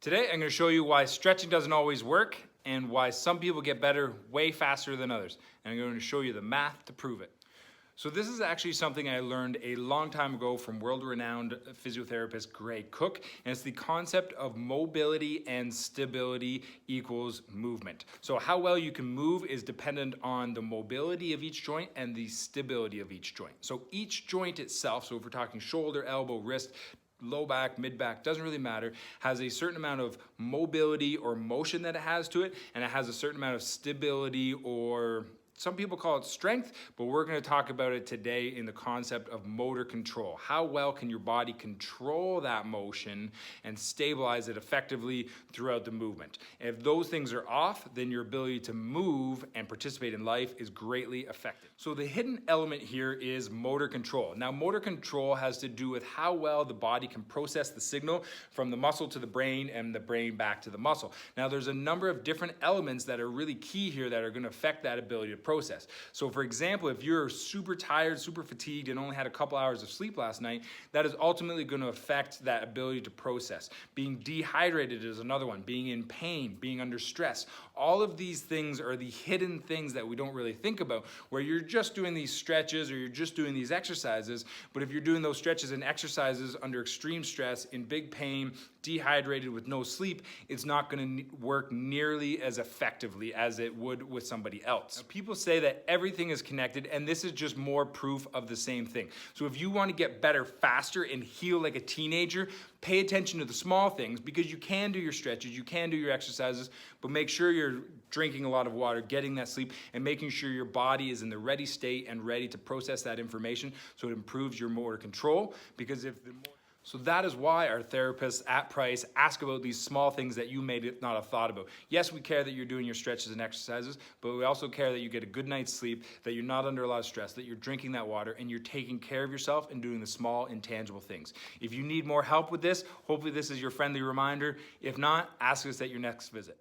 Today, I'm going to show you why stretching doesn't always work and why some people get better way faster than others. And I'm going to show you the math to prove it. So this is actually something I learned a long time ago from world-renowned physiotherapist Greg Cook, and it's the concept of mobility and stability equals movement. So how well you can move is dependent on the mobility of each joint and the stability of each joint. So each joint itself, so if we're talking shoulder, elbow, wrist, low back, mid back, doesn't really matter, has a certain amount of mobility or motion that it has to it, and it has a certain amount of stability, or some people call it strength, but we're going to talk about it today in the concept of motor control. How well can your body control that motion and stabilize it effectively throughout the movement? If those things are off, then your ability to move and participate in life is greatly affected. So the hidden element here is motor control. Now, motor control has to do with how well the body can process the signal from the muscle to the brain and the brain back to the muscle. Now, there's a number of different elements that are really key here that are going to affect that ability to process. So for example, if you're super tired, super fatigued, and only had a couple hours of sleep last night, that is ultimately going to affect that ability to process. Being dehydrated is another one. Being in pain, being under stress. All of these things are the hidden things that we don't really think about, where you're just doing these stretches or you're just doing these exercises, but if you're doing those stretches and exercises under extreme stress, in big pain, dehydrated with no sleep, it's not going to work nearly as effectively as it would with somebody else. Now, people say that everything is connected, and this is just more proof of the same thing. So if you want to get better faster and heal like a teenager, pay attention to the small things, because you can do your stretches, you can do your exercises, but make sure you're drinking a lot of water, getting that sleep, and making sure your body is in the ready state and ready to process that information so it improves your motor control. Because so that is why our therapists at Price ask about these small things that you may not have thought about. Yes, we care that you're doing your stretches and exercises, but we also care that you get a good night's sleep, that you're not under a lot of stress, that you're drinking that water, and you're taking care of yourself and doing the small, intangible things. If you need more help with this, hopefully this is your friendly reminder. If not, ask us at your next visit.